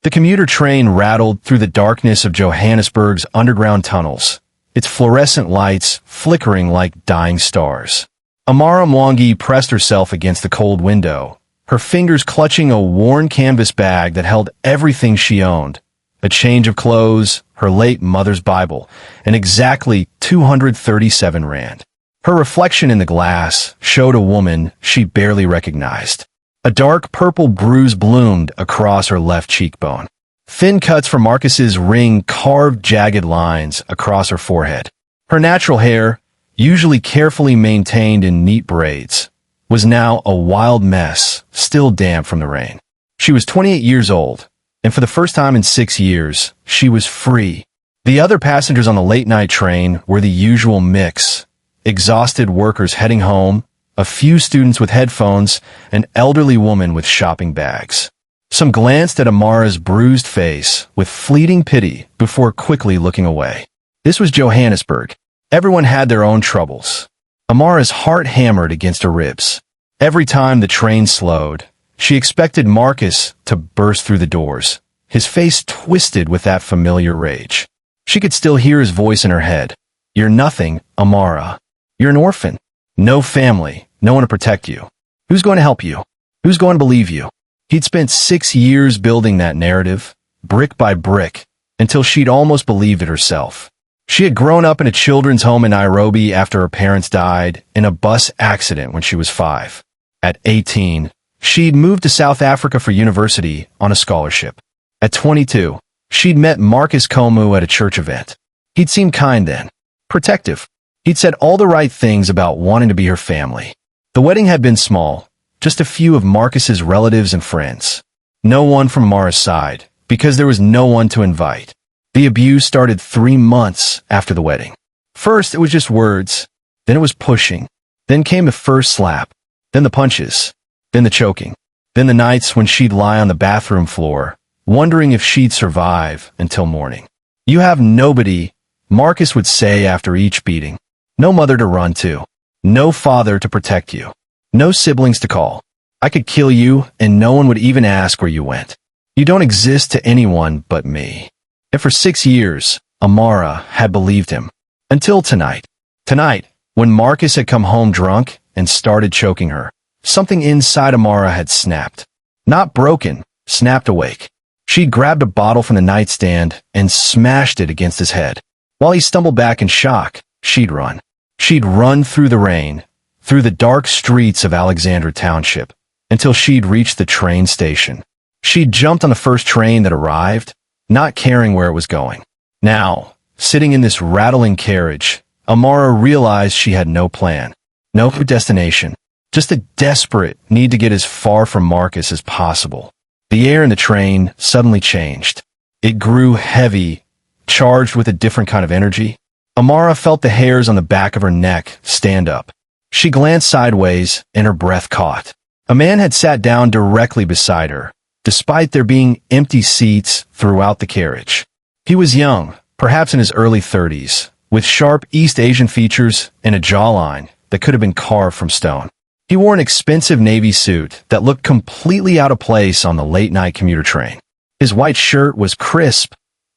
The commuter train rattled through the darkness of Johannesburg's underground tunnels, its fluorescent lights flickering like dying stars. Amara Mwangi pressed herself against the cold window, her fingers clutching a worn canvas bag that held everything she owned: a change of clothes, her late mother's Bible, and exactly 237 rand. Her reflection in the glass showed a woman she barely recognized. A dark purple bruise bloomed across her left cheekbone. Thin cuts from Marcus's ring carved jagged lines across her forehead. Her natural hair, usually carefully maintained in neat braids, was now a wild mess, still damp from the rain. She was 28 years old, and for the first time in 6 years, she was free. The other passengers on the late-night train were the usual mix: exhausted workers heading home, a few students with headphones, an elderly woman with shopping bags. Some glanced at Amara's bruised face with fleeting pity before quickly looking away. This was Johannesburg. Everyone had their own troubles. Amara's heart hammered against her ribs. Every time the train slowed, she expected Marcus to burst through the doors, his face twisted with that familiar rage. She could still hear his voice in her head. "You're nothing, Amara. You're an orphan. No family, no one to protect you. Who's going to help you? Who's going to believe you?" He'd spent 6 years building that narrative, brick by brick, until she'd almost believed it herself. She had grown up in a children's home in Nairobi after her parents died in a bus accident when she was 5. At 18, she'd moved to South Africa for university on a scholarship. At 22, she'd met Marcus Komu at a church event. He'd seemed kind then, protective. He'd said all the right things about wanting to be her family. The wedding had been small, just a few of Marcus's relatives and friends. No one from Amara's side, because there was no one to invite. The abuse started 3 months after the wedding. First, it was just words. Then it was pushing. Then came the first slap. Then the punches. Then the choking. Then the nights when she'd lie on the bathroom floor, wondering if she'd survive until morning. "You have nobody," Marcus would say after each beating. "No mother to run to. No father to protect you. No siblings to call. I could kill you and no one would even ask where you went. You don't exist to anyone but me." And for 6 years, Amara had believed him. Until tonight. Tonight, when Marcus had come home drunk and started choking her, something inside Amara had snapped. Not broken, snapped awake. She'd grabbed a bottle from the nightstand and smashed it against his head. While he stumbled back in shock, she'd run. She'd run through the rain, through the dark streets of Alexandra Township, until she'd reached the train station. She'd jumped on the first train that arrived, not caring where it was going. Now, sitting in this rattling carriage, Amara realized she had no plan, no destination, just a desperate need to get as far from Marcus as possible. The air in the train suddenly changed. It grew heavy, charged with a different kind of energy. Amara felt the hairs on the back of her neck stand up. She glanced sideways and her breath caught. A man had sat down directly beside her, despite there being empty seats throughout the carriage. He was young, perhaps in his early 30s, with sharp East Asian features and a jawline that could have been carved from stone. He wore an expensive navy suit that looked completely out of place on the late-night commuter train. His white shirt was crisp,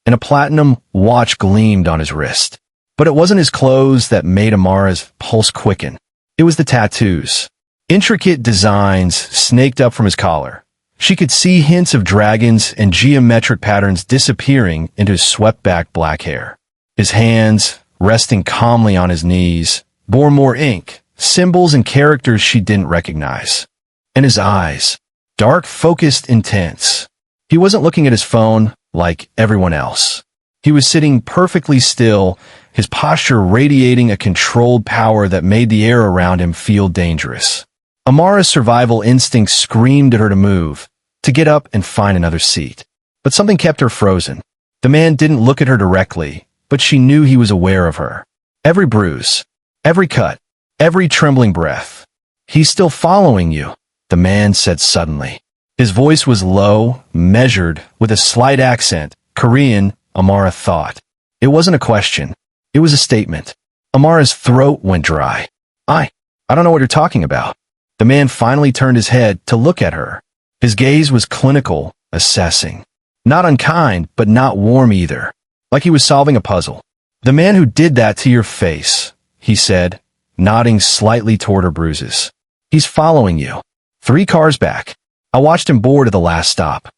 and a platinum watch gleamed on his wrist. But it wasn't his clothes that made Amara's pulse quicken. It was the tattoos. Intricate designs snaked up from his collar. She could see hints of dragons and geometric patterns disappearing into his swept-back black hair. His hands, resting calmly on his knees, bore more ink, symbols and characters she didn't recognize. And his eyes, dark, focused, intense. He wasn't looking at his phone like everyone else. He was sitting perfectly still, his posture radiating a controlled power that made the air around him feel dangerous. Amara's survival instinct screamed at her to move, to get up and find another seat. But something kept her frozen. The man didn't look at her directly, but she knew he was aware of her. Every bruise, every cut, every trembling breath. "He's still following you," the man said suddenly. His voice was low, measured, with a slight accent. Korean, Amara thought. It wasn't a question. It was a statement. Amara's throat went dry. I don't know what you're talking about." The man finally turned his head to look at her. His gaze was clinical, assessing. Not unkind, but not warm either. Like he was solving a puzzle. "The man who did that to your face," he said, nodding slightly toward her bruises. "He's following you. 3 cars back. I watched him board at the last stop."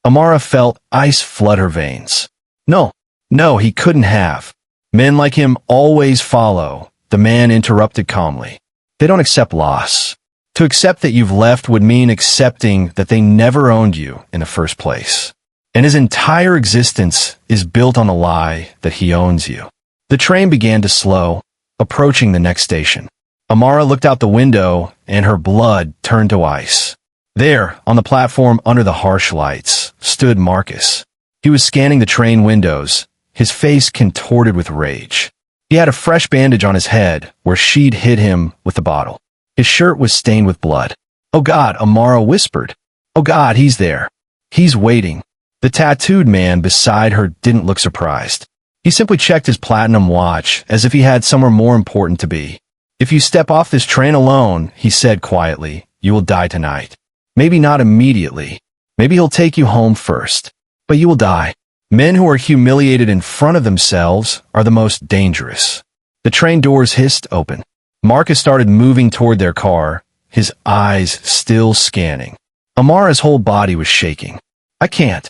Amara felt ice flood her veins. No, he couldn't have. "Men like him always follow," the man interrupted calmly. "They don't accept loss. To accept that you've left would mean accepting that they never owned you in the first place. And his entire existence is built on the lie that he owns you." The train began to slow, approaching the next station. Amara looked out the window, and her blood turned to ice. There, on the platform under the harsh lights, stood Marcus. He was scanning the train windows, his face contorted with rage. He had a fresh bandage on his head where she'd hit him with the bottle. His shirt was stained with blood. "Oh God," Amara whispered. "Oh God, he's there. He's waiting." The tattooed man beside her didn't look surprised. He simply checked his platinum watch as if he had somewhere more important to be. "If you step off this train alone," he said quietly, "you will die tonight. Maybe not immediately. Maybe he'll take you home first. But you will die." Men who are humiliated in front of themselves are the most dangerous. The train doors hissed open. Marcus started moving toward their car, his eyes still scanning. Amara's whole body was shaking. I can't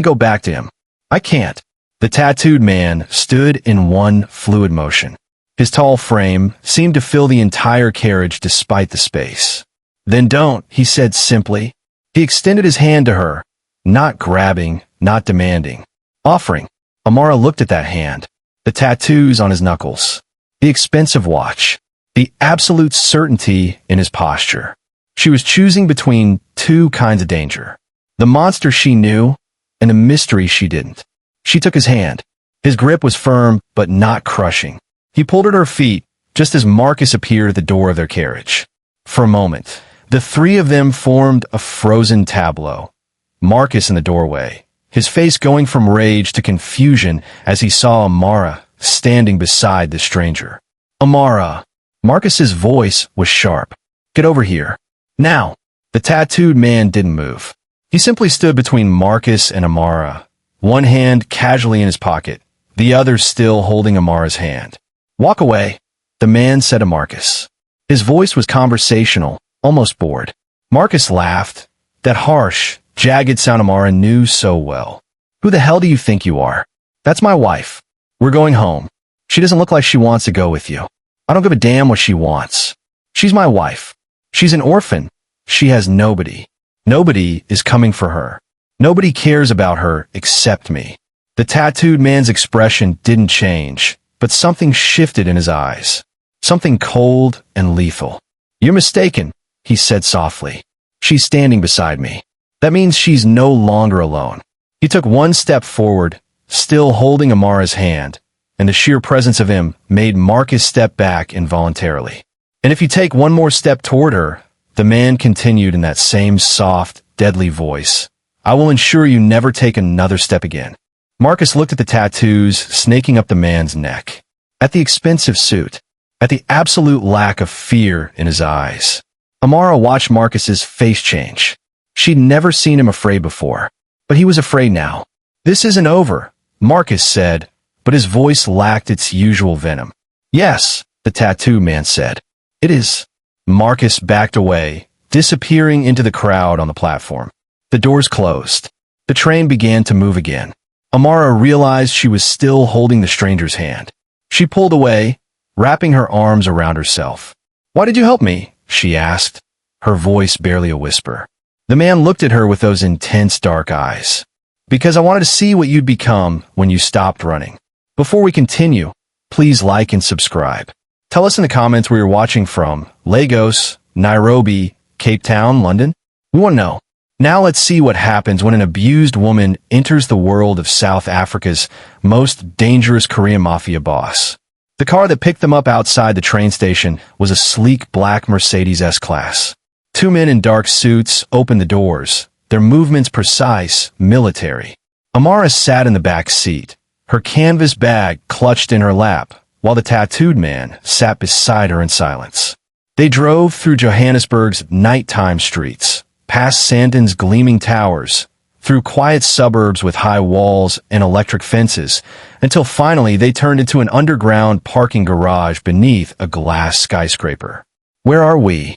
go back to him. I can't." The tattooed man stood in one fluid motion. His tall frame seemed to fill the entire carriage despite the space. "Then don't," he said simply. He extended his hand to her, not grabbing, not demanding. Offering. Amara looked at that hand, the tattoos on his knuckles, the expensive watch, the absolute certainty in his posture. She was choosing between 2 kinds of danger. The monster she knew, and the mystery she didn't. She took his hand. His grip was firm, but not crushing. He pulled at her feet, just as Marcus appeared at the door of their carriage. For a moment, the 3 of them formed a frozen tableau. Marcus in the doorway, his face going from rage to confusion as he saw Amara standing beside the stranger. "Amara." Marcus's voice was sharp. "Get over here. Now." The tattooed man didn't move. He simply stood between Marcus and Amara, one hand casually in his pocket, the other still holding Amara's hand. "Walk away," the man said to Marcus. His voice was conversational, almost bored. Marcus laughed, that harsh, jagged sound Amara knew so well. "Who the hell do you think you are? That's my wife. We're going home. She doesn't look like she wants to go with you. I don't give a damn what she wants. She's my wife. She's an orphan. She has nobody. Nobody is coming for her. Nobody cares about her except me." The tattooed man's expression didn't change, but something shifted in his eyes. Something cold and lethal. "You're mistaken," he said softly. "She's standing beside me. That means she's no longer alone." He took one step forward, still holding Amara's hand, and the sheer presence of him made Marcus step back involuntarily. "And if you take one more step toward her," the man continued in that same soft, deadly voice, "I will ensure you never take another step again." Marcus looked at the tattoos snaking up the man's neck, at the expensive suit, at the absolute lack of fear in his eyes. Amara watched Marcus's face change. She'd never seen him afraid before, but he was afraid now. "This isn't over," Marcus said, but his voice lacked its usual venom. "Yes," the tattoo man said. "It is." Marcus backed away, disappearing into the crowd on the platform. The doors closed. The train began to move again. Amara realized she was still holding the stranger's hand. She pulled away, wrapping her arms around herself. "Why did you help me?" she asked, her voice barely a whisper. The man looked at her with those intense dark eyes. "Because I wanted to see what you'd become when you stopped running." Before we continue, please like and subscribe. Tell us in the comments where you're watching from: Lagos, Nairobi, Cape Town, London. We want to know. Now let's see what happens when an abused woman enters the world of South Africa's most dangerous Korean Mafia boss. The car that picked them up outside the train station was a sleek black Mercedes S-Class. 2 men in dark suits opened the doors, their movements precise, military. Amara sat in the back seat, her canvas bag clutched in her lap, while the tattooed man sat beside her in silence. They drove through Johannesburg's nighttime streets, past Sandton's gleaming towers, through quiet suburbs with high walls and electric fences, until finally they turned into an underground parking garage beneath a glass skyscraper. "Where are we?"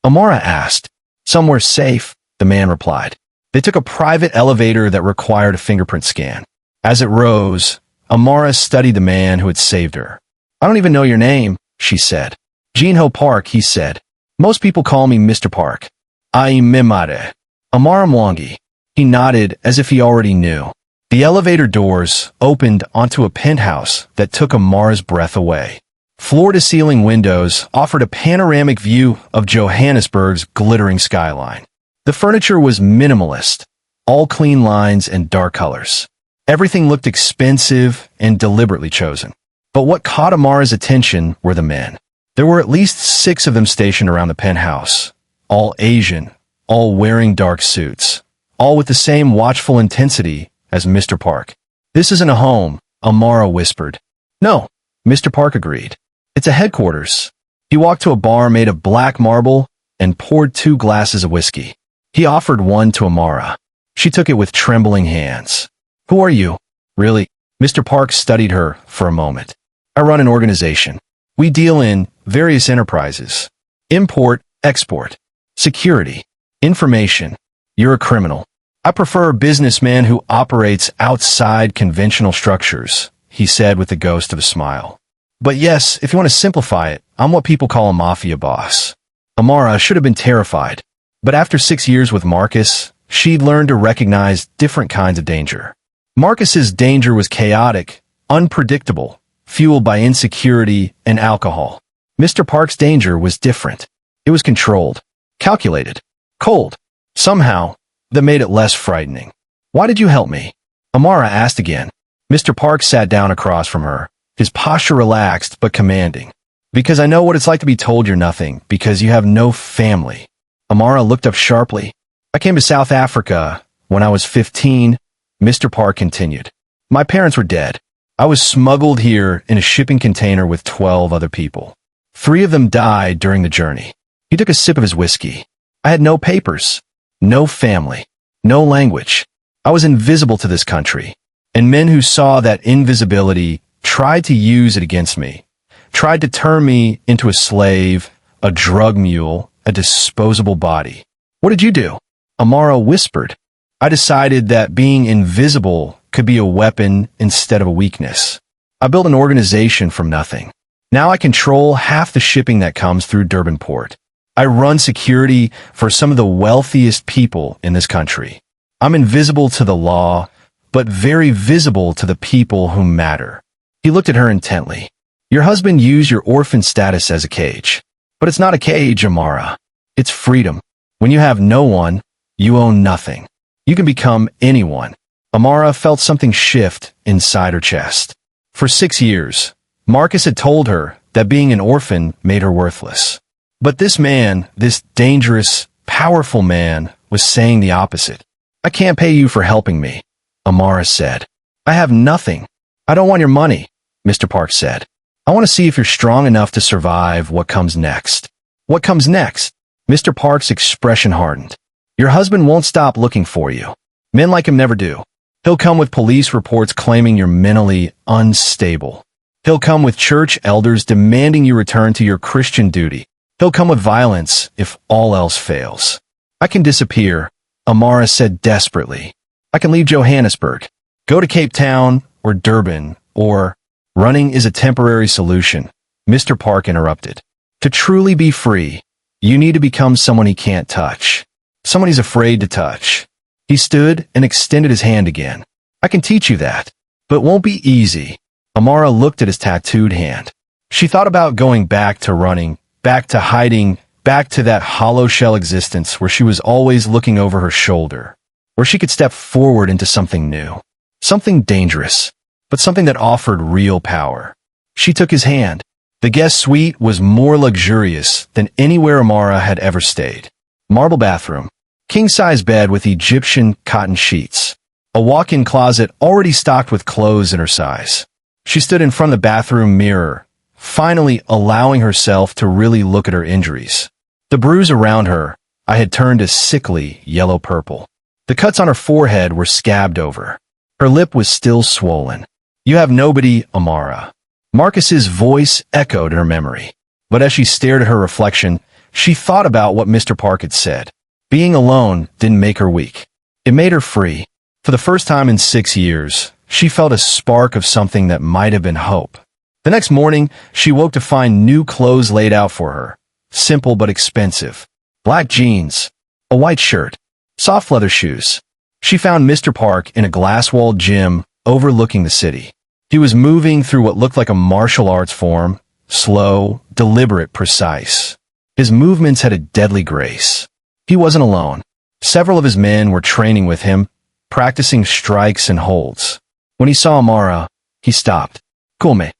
Amara asked. "Somewhere safe," the man replied. They took a private elevator that required a fingerprint scan. As it rose, Amara studied the man who had saved her. "I don't even know your name," she said. "Jinho Park," he said. "Most people call me Mr. Park." "Ai Mimare." Amara Mwangi. He nodded as if he already knew. The elevator doors opened onto a penthouse that took Amara's breath away. Floor-to-ceiling windows offered a panoramic view of Johannesburg's glittering skyline. The furniture was minimalist, all clean lines and dark colors. Everything looked expensive and deliberately chosen. But what caught Amara's attention were the men. There were at least 6 of them stationed around the penthouse, all Asian, all wearing dark suits, all with the same watchful intensity as Mr. Park. "This isn't a home," Amara whispered. "No," Mr. Park agreed. "It's a headquarters." He walked to a bar made of black marble and poured 2 glasses of whiskey. He offered one to Amara. She took it with trembling hands. "Who are you?" "Really?" Mr. Park studied her for a moment. "I run an organization. We deal in various enterprises. Import, export, security, information. You're a criminal. I prefer a businessman who operates outside conventional structures," he said with the ghost of a smile. "But yes, if you want to simplify it, I'm what people call a mafia boss." Amara should have been terrified. But after 6 years with Marcus, she'd learned to recognize different kinds of danger. Marcus's danger was chaotic, unpredictable, fueled by insecurity and alcohol. Mr. Park's danger was different. It was controlled, calculated, cold. Somehow, that made it less frightening. "Why did you help me?" Amara asked again. Mr. Park sat down across from her, his posture relaxed but commanding. "Because I know what it's like to be told you're nothing, because you have no family." Amara looked up sharply. "I came to South Africa when I was 15, Mr. Park continued. "My parents were dead. I was smuggled here in a shipping container with 12 other people. 3 of them died during the journey." He took a sip of his whiskey. "I had no papers. No family, no language. I was invisible to this country, and men who saw that invisibility tried to use it against me, tried to turn me into a slave, a drug mule, a disposable body." "What did you do?" Amara whispered. "I decided that being invisible could be a weapon instead of a weakness. I built an organization from nothing. Now I control half the shipping that comes through Durban Port. I run security for some of the wealthiest people in this country. I'm invisible to the law, but very visible to the people who matter." He looked at her intently. "Your husband used your orphan status as a cage. But it's not a cage, Amara. It's freedom. When you have no one, you own nothing. You can become anyone." Amara felt something shift inside her chest. For 6 years, Marcus had told her that being an orphan made her worthless. But this man, this dangerous, powerful man, was saying the opposite. "I can't pay you for helping me," Amara said. "I have nothing." "I don't want your money," Mr. Park said. "I want to see if you're strong enough to survive what comes next." "What comes next?" Mr. Park's expression hardened. "Your husband won't stop looking for you. Men like him never do. He'll come with police reports claiming you're mentally unstable. He'll come with church elders demanding you return to your Christian duty. He'll come with violence if all else fails." "I can disappear," Amara said desperately. "I can leave Johannesburg, go to Cape Town or Durban, or—" "Running is a temporary solution," Mr. Park interrupted. "To truly be free, you need to become someone he can't touch. Someone he's afraid to touch." He stood and extended his hand again. "I can teach you that, but it won't be easy." Amara looked at his tattooed hand. She thought about going back to running, back to hiding, back to that hollow shell existence where she was always looking over her shoulder, where she could step forward into something new, something dangerous, but something that offered real power. She took his hand. The guest suite was more luxurious than anywhere Amara had ever stayed. Marble bathroom, king-size bed with Egyptian cotton sheets, a walk-in closet already stocked with clothes in her size. She stood in front of the bathroom mirror, finally allowing herself to really look at her injuries. The bruise around her eye had turned a sickly yellow-purple. The cuts on her forehead were scabbed over. Her lip was still swollen. "You have nobody, Amara." Marcus's voice echoed in her memory. But as she stared at her reflection, she thought about what Mr. Park had said. Being alone didn't make her weak. It made her free. For the first time in 6 years, she felt a spark of something that might have been hope. The next morning, she woke to find new clothes laid out for her. Simple but expensive. Black jeans, a white shirt, soft leather shoes. She found Mr. Park in a glass-walled gym overlooking the city. He was moving through what looked like a martial arts form, slow, deliberate, precise. His movements had a deadly grace. He wasn't alone. Several of his men were training with him, practicing strikes and holds. When he saw Amara, he stopped. "Come."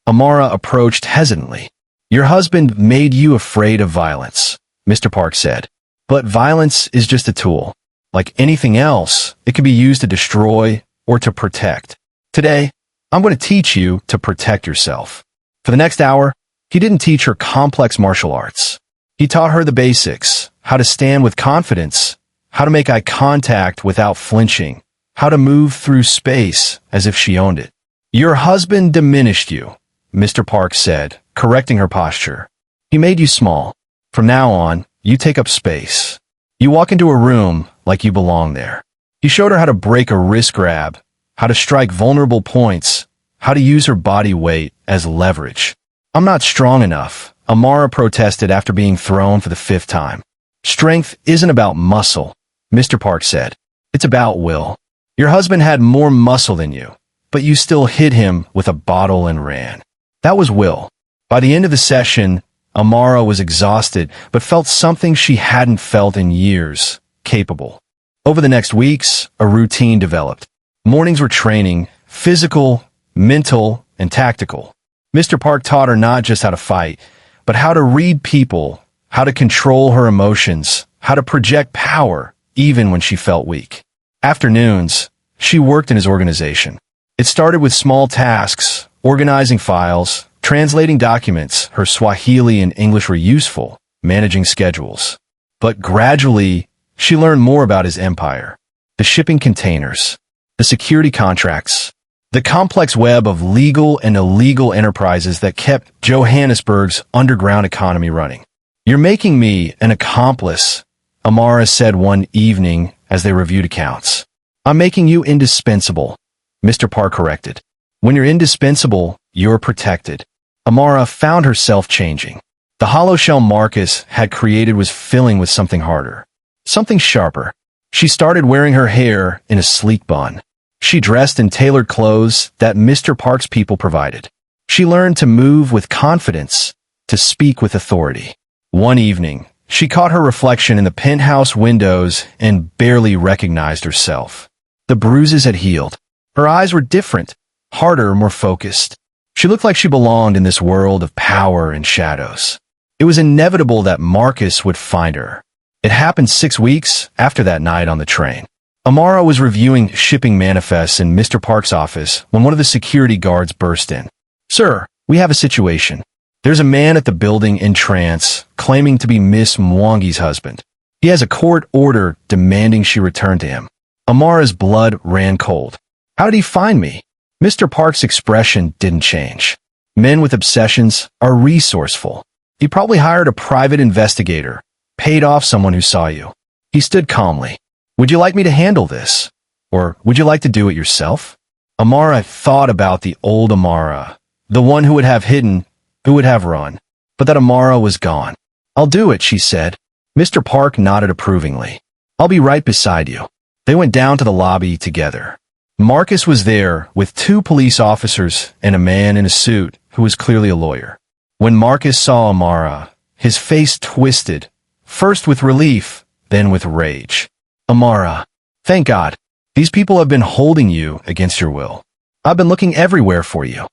Amara approached hesitantly. "Your husband made you afraid of violence," Mr. Park said. "But violence is just a tool. Like anything else, it can be used to destroy or to protect. Today, I'm going to teach you to protect yourself." For the next hour, he didn't teach her complex martial arts. He taught her the basics, how to stand with confidence, how to make eye contact without flinching, how to move through space as if she owned it. "Your husband diminished you," Mr. Park said, correcting her posture. "He made you small. From now on, you take up space. You walk into a room like you belong there." He showed her how to break a wrist grab, how to strike vulnerable points, how to use her body weight as leverage. "I'm not strong enough," Amara protested after being thrown for the 5th time. "Strength isn't about muscle," Mr. Park said. "It's about will. Your husband had more muscle than you, but you still hit him with a bottle and ran. That was will." By the end of the session, Amara was exhausted, but felt something she hadn't felt in years, capable. Over the next weeks, a routine developed. Mornings were training, physical, mental, and tactical. Mr. Park taught her not just how to fight, but how to read people, how to control her emotions, how to project power, even when she felt weak. Afternoons, she worked in his organization. It started with small tasks, organizing files, translating documents. Her Swahili and English were useful, managing schedules. But gradually, she learned more about his empire. The shipping containers, the security contracts, the complex web of legal and illegal enterprises that kept Johannesburg's underground economy running. "You're making me an accomplice," Amara said one evening as they reviewed accounts. "I'm making you indispensable," Mr. Park corrected. "When you're indispensable, you're protected." Amara found herself changing. The hollow shell Marcus had created was filling with something harder, something sharper. She started wearing her hair in a sleek bun. She dressed in tailored clothes that Mr. Park's people provided. She learned to move with confidence, to speak with authority. One evening, she caught her reflection in the penthouse windows and barely recognized herself. The bruises had healed. Her eyes were different, harder, more focused. She looked like she belonged in this world of power and shadows. It was inevitable that Marcus would find her. It happened 6 weeks after that night on the train. Amara was reviewing shipping manifests in Mr. Park's office when one of the security guards burst in. "Sir, we have a situation. There's a man at the building in trance, claiming to be Miss Mwangi's husband. He has a court order demanding she return to him." Amara's blood ran cold. "How did he find me?" Mr. Park's expression didn't change. Men with obsessions are resourceful. He probably hired a private investigator, paid off someone who saw you. He stood calmly. "Would you like me to handle this? Or would you like to do it yourself?" Amara thought about the old Amara, the one who would have hidden, who would have run. But that Amara was gone. "I'll do it," she said. Mr. Park nodded approvingly. "I'll be right beside you." They went down to the lobby together. Marcus was there with 2 police officers and a man in a suit who was clearly a lawyer. When Marcus saw Amara, his face twisted, first with relief, then with rage. "Amara, thank God. These people have been holding you against your will. I've been looking everywhere for you."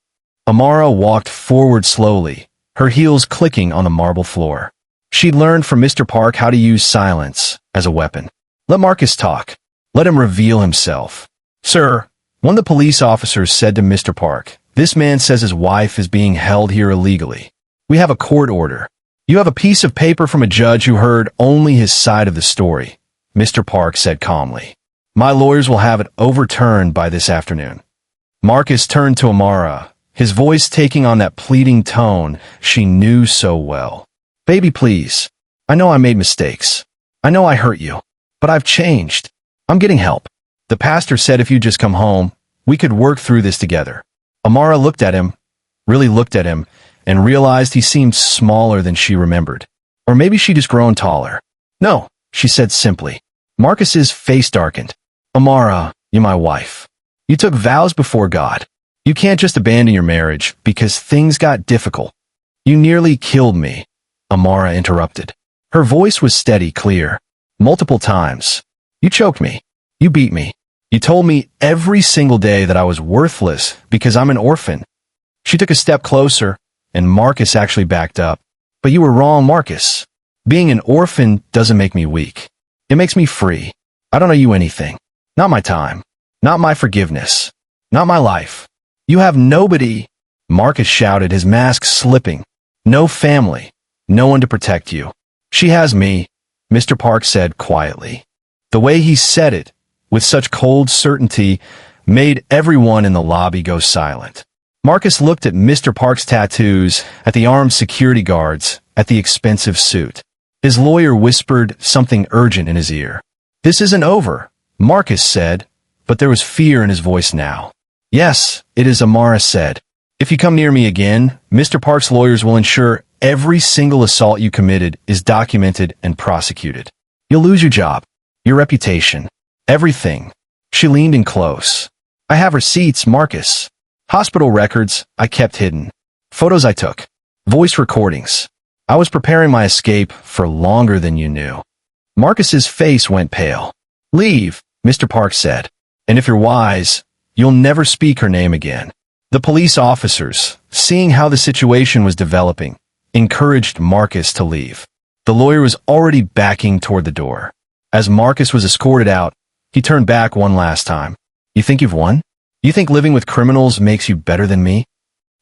Amara walked forward slowly, her heels clicking on the marble floor. She'd learned from Mr. Park how to use silence as a weapon. Let Marcus talk. Let him reveal himself. "Sir," one of the police officers said to Mr. Park, "this man says his wife is being held here illegally. We have a court order. You have a piece of paper from a judge who heard only his side of the story. Mr. Park said calmly. My lawyers will have it overturned by this afternoon. Marcus turned to Amara, his voice taking on that pleading tone she knew so well. Baby, please. I know I made mistakes. I know I hurt you. But I've changed. I'm getting help. The pastor said if you just come home, we could work through this together. Amara looked at him, really looked at him, and realized he seemed smaller than she remembered. Or maybe she'd just grown taller. No, she said simply. Marcus's face darkened. Amara, you're my wife. You took vows before God. You can't just abandon your marriage because things got difficult. You nearly killed me, Amara interrupted. Her voice was steady, clear. Multiple times. You choked me. You beat me. You told me every single day that I was worthless because I'm an orphan. She took a step closer, and Marcus actually backed up. But you were wrong, Marcus. Being an orphan doesn't make me weak. It makes me free. I don't owe you anything. Not my time. Not my forgiveness. Not my life. You have nobody, Marcus shouted, his mask slipping. No family. No one to protect you. She has me, Mr. Park said quietly. The way he said it, with such cold certainty, made everyone in the lobby go silent. Marcus looked at Mr. Park's tattoos, at the armed security guards, at the expensive suit. His lawyer whispered something urgent in his ear. This isn't over, Marcus said, but there was fear in his voice now. Yes, it is, Amara said. If you come near me again, Mr. Park's lawyers will ensure every single assault you committed is documented and prosecuted. You'll lose your job, your reputation, everything. She leaned in close. I have receipts, Marcus. Hospital records I kept hidden. Photos I took. Voice recordings. I was preparing my escape for longer than you knew. Marcus's face went pale. Leave, Mr. Park said. And if you're wise, you'll never speak her name again. The police officers, seeing how the situation was developing, encouraged Marcus to leave. The lawyer was already backing toward the door. As Marcus was escorted out, he turned back one last time. You think you've won? You think living with criminals makes you better than me?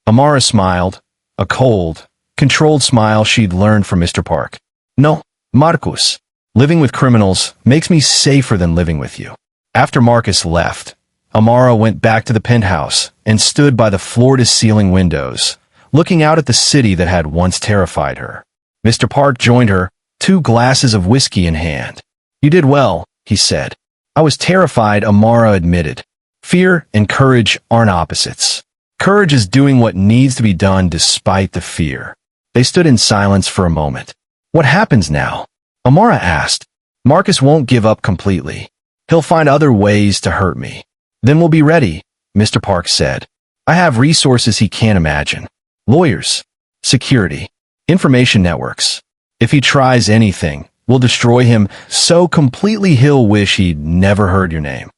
Amara smiled, a cold, controlled smile she'd learned from Mr. Park. No, Marcus. Living with criminals makes me safer than living with you. After Marcus left, Amara went back to the penthouse and stood by the floor-to-ceiling windows, looking out at the city that had once terrified her. Mr. Park joined her, 2 glasses of whiskey in hand. You did well, he said. I was terrified, Amara admitted. Fear and courage aren't opposites. Courage is doing what needs to be done despite the fear. They stood in silence for a moment. What happens now? Amara asked. Marcus won't give up completely. He'll find other ways to hurt me. Then we'll be ready, Mr. Park said. I have resources he can't imagine. Lawyers, security, information networks. If he tries anything, we'll destroy him so completely he'll wish he'd never heard your name.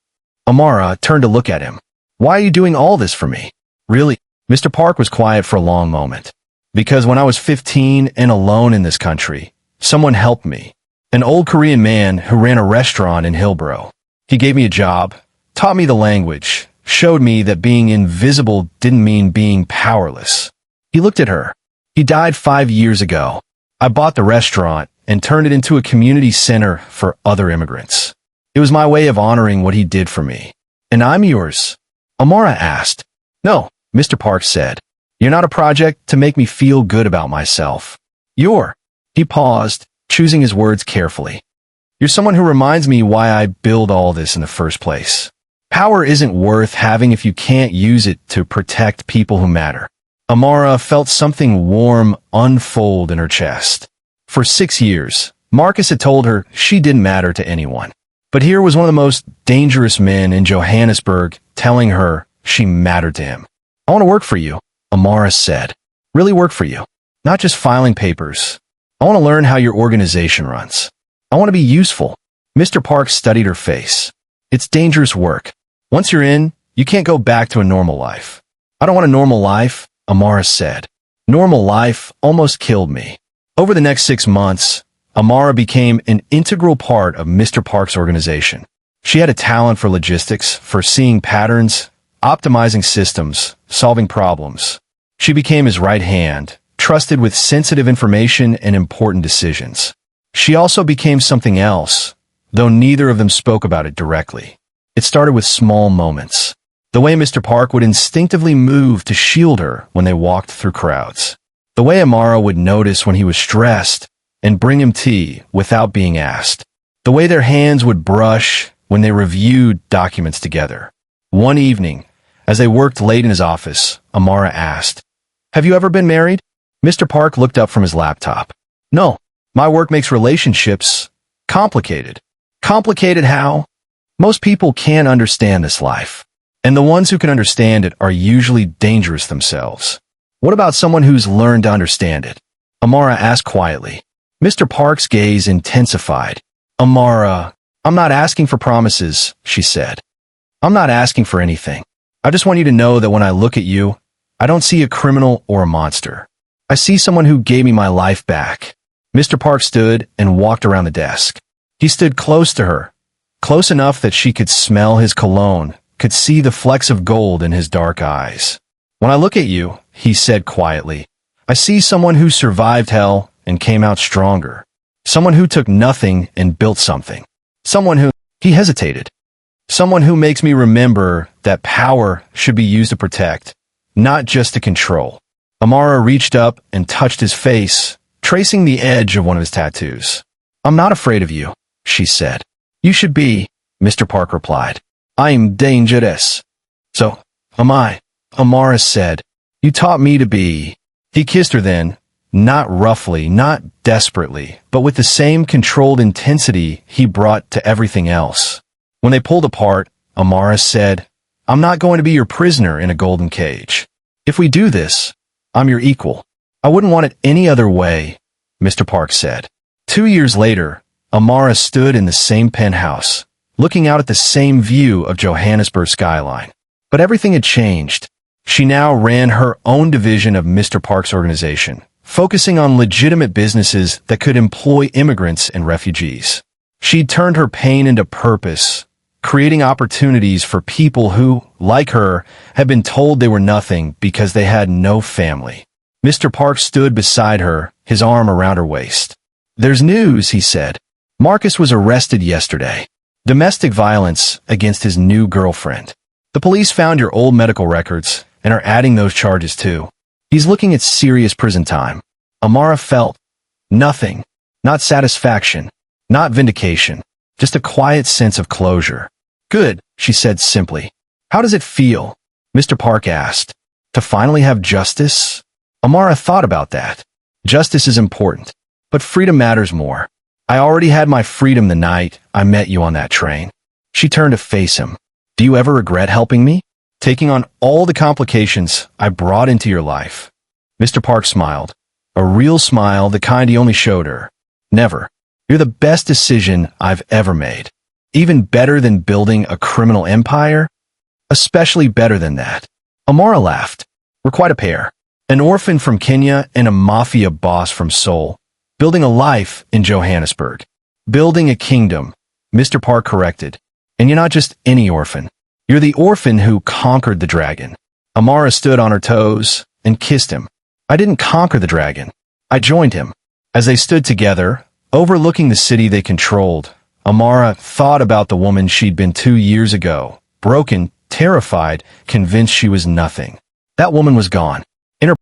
Amara turned to look at him. Why are you doing all this for me? Really? Mr. Park was quiet for a long moment. Because when I was 15 and alone in this country, someone helped me. An old Korean man who ran a restaurant in Hillbrow. He gave me a job, taught me the language, showed me that being invisible didn't mean being powerless. He looked at her. He died 5 years ago. I bought the restaurant and turned it into a community center for other immigrants. It was my way of honoring what he did for me. And I'm yours? Amara asked. No, Mr. Park said. You're not a project to make me feel good about myself. You're. He paused, choosing his words carefully. You're someone who reminds me why I build all this in the first place. Power isn't worth having if you can't use it to protect people who matter. Amara felt something warm unfold in her chest. For 6 years, Marcus had told her she didn't matter to anyone. But here was one of the most dangerous men in Johannesburg telling her she mattered to him. I want to work for you, Amara said. Really work for you. Not just filing papers. I want to learn how your organization runs. I want to be useful. Mr. Park studied her face. It's dangerous work. Once you're in, you can't go back to a normal life. I don't want a normal life, Amara said. Normal life almost killed me. Over the next 6 months, Amara became an integral part of Mr. Park's organization. She had a talent for logistics, for seeing patterns, optimizing systems, solving problems. She became his right hand, trusted with sensitive information and important decisions. She also became something else, though neither of them spoke about it directly. It started with small moments. The way Mr. Park would instinctively move to shield her when they walked through crowds. The way Amara would notice when he was stressed and bring him tea without being asked. The way their hands would brush when they reviewed documents together. One evening, as they worked late in his office, Amara asked, "Have you ever been married?" Mr. Park looked up from his laptop. "No, my work makes relationships complicated." Complicated how? Most people can't understand this life. And the ones who can understand it are usually dangerous themselves. What about someone who's learned to understand it? Amara asked quietly. Mr. Park's gaze intensified. Amara, I'm not asking for promises, she said. I'm not asking for anything. I just want you to know that when I look at you, I don't see a criminal or a monster. I see someone who gave me my life back. Mr. Park stood and walked around the desk. He stood close to her, close enough that she could smell his cologne, could see the flecks of gold in his dark eyes. When I look at you, he said quietly, I see someone who survived hell and came out stronger. Someone who took nothing and built something. Someone who, he hesitated. Someone who makes me remember that power should be used to protect, not just to control. Amara reached up and touched his face, tracing the edge of one of his tattoos. I'm not afraid of you, she said. You should be, Mr. Park replied. I'm dangerous. So, am I, Amara said. You taught me to be. He kissed her then, not roughly, not desperately, but with the same controlled intensity he brought to everything else. When they pulled apart, Amara said, I'm not going to be your prisoner in a golden cage. If we do this, I'm your equal. I wouldn't want it any other way, Mr. Park said. 2 years later, Amara stood in the same penthouse, looking out at the same view of Johannesburg's skyline. But everything had changed. She now ran her own division of Mr. Park's organization, focusing on legitimate businesses that could employ immigrants and refugees. She'd turned her pain into purpose, creating opportunities for people who, like her, had been told they were nothing because they had no family. Mr. Park stood beside her, his arm around her waist. There's news, he said. Marcus was arrested yesterday. Domestic violence against his new girlfriend. The police found your old medical records and are adding those charges too. He's looking at serious prison time. Amara felt nothing, not satisfaction, not vindication, just a quiet sense of closure. Good, she said simply. How does it feel? Mr. Park asked. To finally have justice? Amara thought about that. Justice is important, but freedom matters more. I already had my freedom the night I met you on that train. She turned to face him. Do you ever regret helping me? Taking on all the complications I brought into your life? Mr. Park smiled. A real smile, the kind he only showed her. Never. You're the best decision I've ever made. Even better than building a criminal empire? Especially better than that. Amara laughed. We're quite a pair. An orphan from Kenya and a mafia boss from Seoul. Building a life in Johannesburg. Building a kingdom, Mr. Park corrected. And you're not just any orphan. You're the orphan who conquered the dragon. Amara stood on her toes and kissed him. I didn't conquer the dragon. I joined him. As they stood together, overlooking the city they controlled, Amara thought about the woman she'd been 2 years ago. Broken, terrified, convinced she was nothing. That woman was gone.